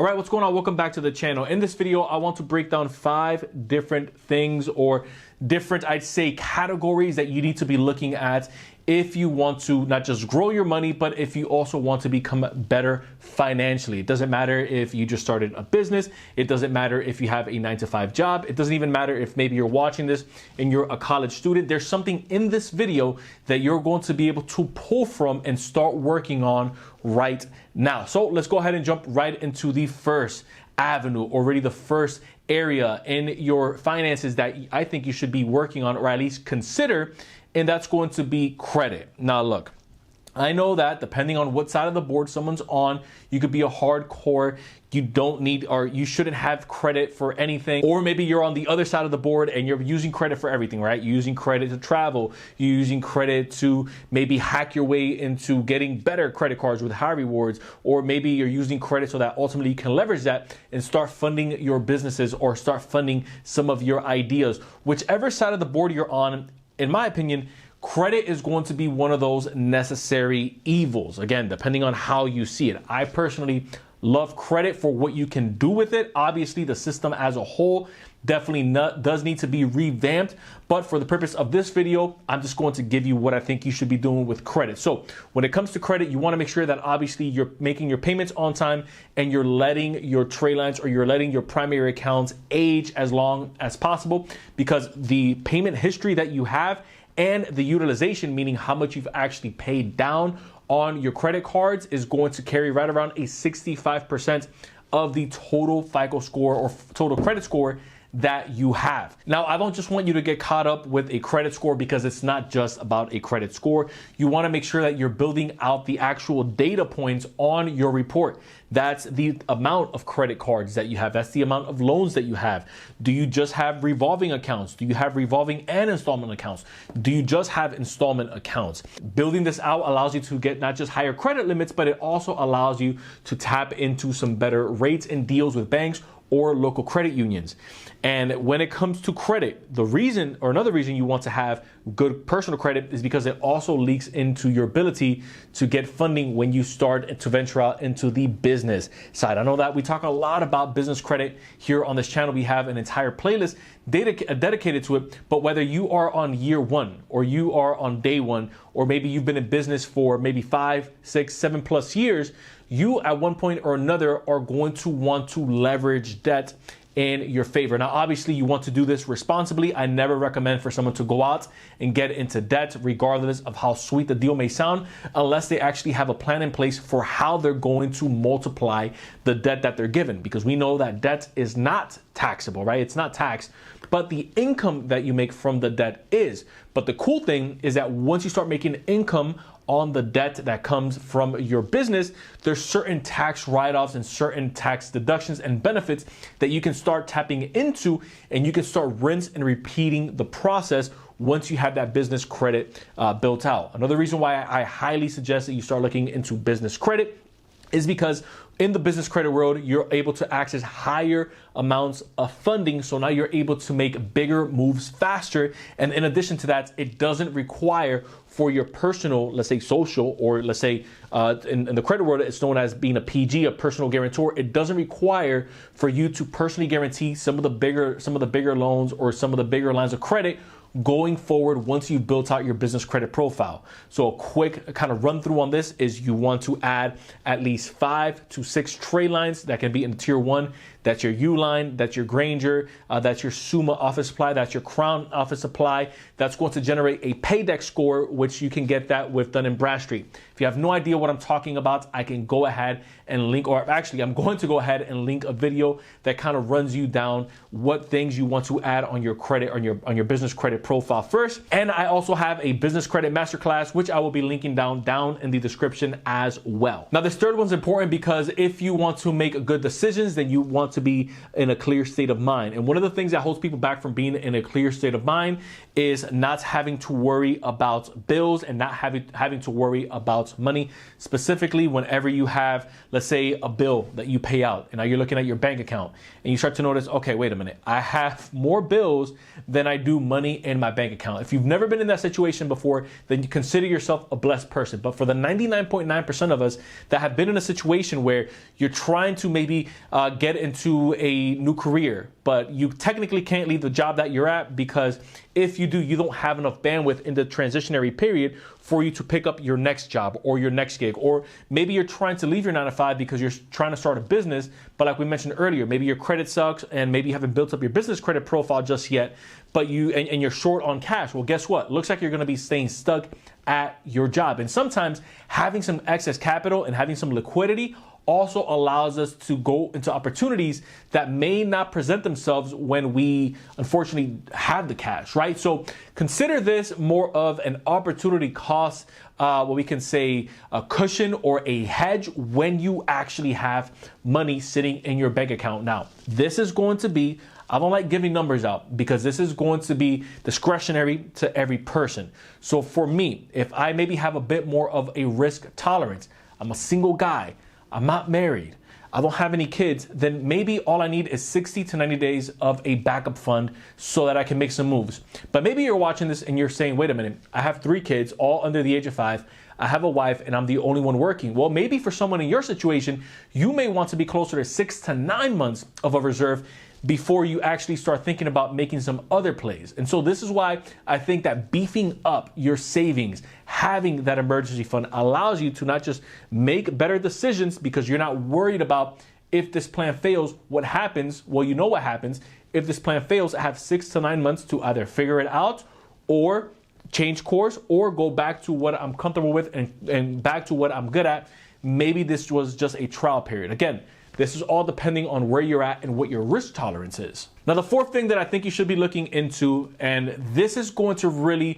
All right, what's going on? Welcome back to the channel. In this video, I want to break down 5 different things or different, I'd say, categories that you need to be looking at if you want to not just grow your money, but if you also want to become better financially. It doesn't matter if you just started a business. It doesn't matter if you have a 9-to-5 job. It doesn't even matter if maybe you're watching this and you're a college student. There's something in this video that you're going to be able to pull from and start working on right now. So let's go ahead and jump right into the first avenue, already the first area in your finances that I think you should be working on, or at least consider, and that's going to be credit. Now look, I know that depending on what side of the board someone's on, you could be a hardcore, you don't need or you shouldn't have credit for anything. Or maybe you're on the other side of the board and you're using credit for everything, right? You're using credit to travel, you're using credit to maybe hack your way into getting better credit cards with high rewards, or maybe you're using credit so that ultimately you can leverage that and start funding your businesses or start funding some of your ideas. Whichever side of the board you're on, in my opinion, credit is going to be one of those necessary evils. Again, depending on how you see it. I personally love credit for what you can do with it. Obviously, the system as a whole definitely does need to be revamped. But for the purpose of this video, I'm just going to give you what I think you should be doing with credit. So when it comes to credit, you want to make sure that obviously you're making your payments on time and you're letting your trade lines or you're letting your primary accounts age as long as possible, because the payment history that you have and the utilization, meaning how much you've actually paid down on your credit cards, is going to carry right around a 65% of the total FICO score or total credit score that you have. Now, I don't just want you to get caught up with a credit score, because it's not just about a credit score. You want to make sure that you're building out the actual data points on your report. That's the amount of credit cards that you have. That's the amount of loans that you have. Do you just have revolving accounts? Do you have revolving and installment accounts? Do you just have installment accounts? Building this out allows you to get not just higher credit limits, but it also allows you to tap into some better rates and deals with banks or local credit unions. And when it comes to credit, the reason or another reason you want to have good personal credit is because it also leaks into your ability to get funding when you start to venture out into the business side. I know that we talk a lot about business credit here on this channel. We have an entire playlist dedicated to it. But whether you are on year 1 or you are on day 1, or maybe you've been in business for maybe 5, 6, 7+ years, you at one point or another are going to want to leverage debt in your favor. Now, obviously, you want to do this responsibly. I never recommend for someone to go out and get into debt, regardless of how sweet the deal may sound, unless they actually have a plan in place for how they're going to multiply the debt that they're given. Because we know that debt is not taxable, right? It's not taxed, but the income that you make from the debt is. But the cool thing is that once you start making income on the debt that comes from your business, there's certain tax write-offs and certain tax deductions and benefits that you can start tapping into, and you can start rinse and repeating the process once you have that business credit built out. Another reason why I highly suggest that you start looking into business credit is because in the business credit world, you're able to access higher amounts of funding. So now you're able to make bigger moves faster. And in addition to that, it doesn't require for your personal, let's say social, or let's say in the credit world, it's known as being a PG, a personal guarantor. It doesn't require for you to personally guarantee some of the bigger loans or some of the bigger lines of credit going forward once you've built out your business credit profile. So a quick kind of run through on this is you want to add at least 5 to 6 trade lines that can be in tier 1. That's your Uline, that's your Granger, that's your Summa office supply, that's your Crown office supply. That's going to generate a paydex score, which you can get that with Dun & Bradstreet. If you have no idea what I'm talking about, I can go ahead and link, or actually I'm going to go ahead and link a video that kind of runs you down what things you want to add on your credit, on your business credit profile first. And I also have a business credit masterclass, which I will be linking down in the description as well. Now, this third one's important because if you want to make good decisions, then you want to be in a clear state of mind. And one of the things that holds people back from being in a clear state of mind is not having to worry about bills and not having to worry about money. Specifically, whenever you have, let's let's say a bill that you pay out, and now you're looking at your bank account and you start to notice, okay, wait a minute, I have more bills than I do money in my bank account. If you've never been in that situation before, then you consider yourself a blessed person. But for the 99.9% of us that have been in a situation where you're trying to maybe get into a new career, but you technically can't leave the job that you're at because if you do, you don't have enough bandwidth in the transitionary period for you to pick up your next job or your next gig. Or maybe you're trying to leave your 9 to 5 because you're trying to start a business, but like we mentioned earlier, maybe your credit sucks and maybe you haven't built up your business credit profile just yet, but and you're short on cash. Well, guess what? Looks like you're gonna be staying stuck at your job. And sometimes having some excess capital and having some liquidity also allows us to go into opportunities that may not present themselves when we unfortunately have the cash, right? So consider this more of an opportunity cost, what we can say a cushion or a hedge when you actually have money sitting in your bank account. Now, this is going to be, I don't like giving numbers out because this is going to be discretionary to every person. So for me, if I maybe have a bit more of a risk tolerance, I'm a single guy, I'm not married, I don't have any kids, then maybe all I need is 60 to 90 days of a backup fund so that I can make some moves. But maybe you're watching this and you're saying, wait a minute, I have 3 kids, all under the age of 5. I have a wife and I'm the only one working. Well, maybe for someone in your situation, you may want to be closer to 6 to 9 months of a reserve before you actually start thinking about making some other plays. And so this is why I think that beefing up your savings, having that emergency fund allows you to not just make better decisions because you're not worried about if this plan fails, what happens? Well, you know what happens. If this plan fails, I have 6 to 9 months to either figure it out or change course or go back to what I'm comfortable with and back to what I'm good at. Maybe this was just a trial period. Again, this is all depending on where you're at and what your risk tolerance is. Now, the fourth thing that I think you should be looking into, and this is going to really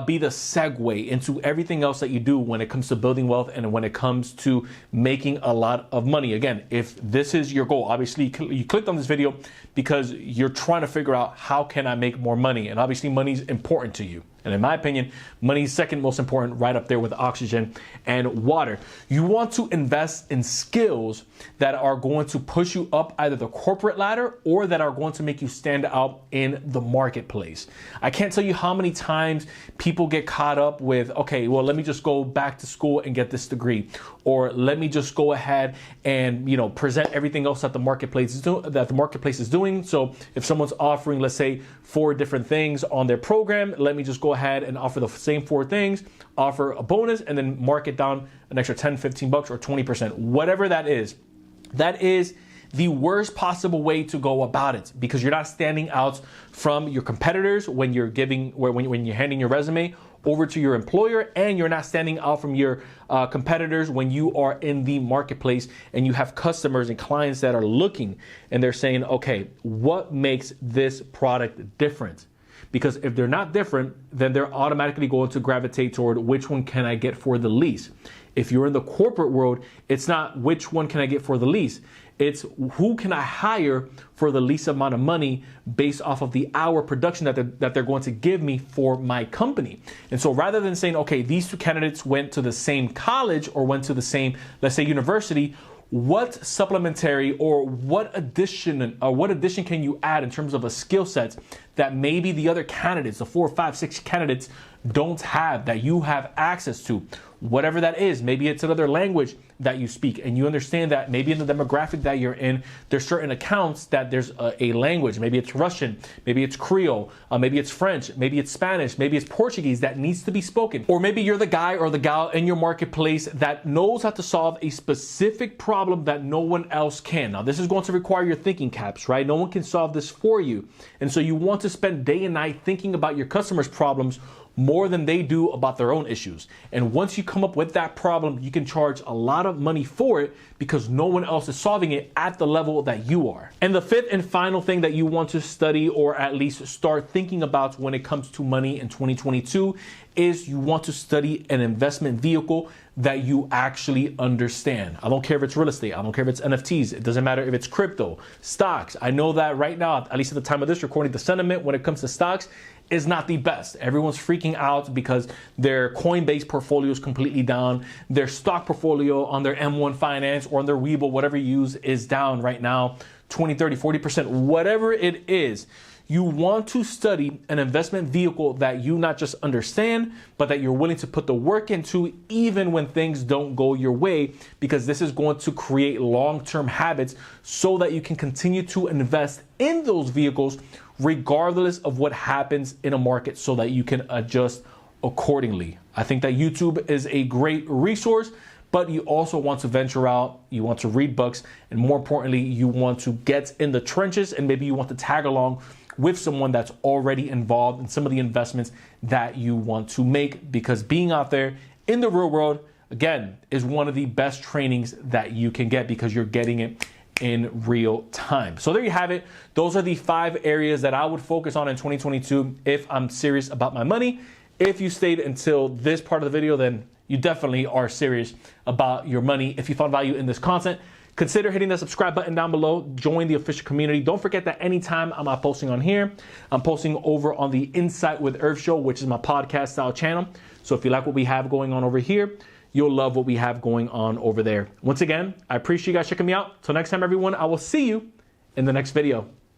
be the segue into everything else that you do when it comes to building wealth and when it comes to making a lot of money. Again, if this is your goal, obviously you clicked on this video because you're trying to figure out how can I make more money? And obviously money is important to you. And in my opinion, money is second most important, right up there with oxygen and water. You want to invest in skills that are going to push you up either the corporate ladder or that are going to make you stand out in the marketplace. I can't tell you how many times people get caught up with, okay, well, let me just go back to school and get this degree, or let me just go ahead and, present everything else that the marketplace is doing. So if someone's offering, let's say, 4 different things on their program, let me just go ahead and offer the same 4 things, offer a bonus, and then mark it down an extra 10, 15 bucks or 20%, whatever that is. That is the worst possible way to go about it because you're not standing out from your competitors when you're handing your resume over to your employer, and you're not standing out from your competitors when you are in the marketplace and you have customers and clients that are looking and they're saying, okay, what makes this product different? Because if they're not different, then they're automatically going to gravitate toward which one can I get for the least. If you're in the corporate world, it's not which one can I get for the least. It's who can I hire for the least amount of money based off of the hour production that they're going to give me for my company. And so rather than saying, okay, these 2 candidates went to the same college or went to the same, let's say, university, what supplementary or what addition can you add in terms of a skill set that maybe the other candidates, the 4, 5, 6 candidates don't have, that you have access to? Whatever that is, maybe it's another language that you speak and you understand that maybe in the demographic that you're in, there's certain accounts that there's a language. Maybe it's Russian, maybe it's Creole, maybe it's French, maybe it's Spanish, maybe it's Portuguese that needs to be spoken. Or maybe you're the guy or the gal in your marketplace that knows how to solve a specific problem that no one else can. Now, this is going to require your thinking caps, right? No one can solve this for you. And so you want to spend day and night thinking about your customers' problems more than they do about their own issues. And once you come up with that problem, you can charge a lot of money for it because no one else is solving it at the level that you are. And the fifth and final thing that you want to study or at least start thinking about when it comes to money in 2022 is you want to study an investment vehicle that you actually understand. I don't care if it's real estate. I don't care if it's NFTs. It doesn't matter if it's crypto, stocks. I know that right now, at least at the time of this recording, the sentiment when it comes to stocks is not the best. Everyone's freaking out because their Coinbase portfolio is completely down. Their stock portfolio on their M1 Finance or on their Webull, whatever you use, is down right now, 20, 30, 40%, whatever it is. You want to study an investment vehicle that you not just understand, but that you're willing to put the work into even when things don't go your way, because this is going to create long-term habits so that you can continue to invest in those vehicles regardless of what happens in a market so that you can adjust accordingly. I think that YouTube is a great resource, but you also want to venture out, you want to read books, and more importantly, you want to get in the trenches, and maybe you want to tag along with someone that's already involved in some of the investments that you want to make, because being out there in the real world, again, is one of the best trainings that you can get because you're getting it in real time. So there you have it. Those are the 5 areas that I would focus on in 2022 if I'm serious about my money. If you stayed until this part of the video, then you definitely are serious about your money. If you found value in this content, consider hitting the subscribe button down below. Join the official community. Don't forget that anytime I'm not posting on here, I'm posting over on the Insight with Irv show, which is my podcast style channel. So if you like what we have going on over here, you'll love what we have going on over there. Once again, I appreciate you guys checking me out. Till next time, everyone, I will see you in the next video.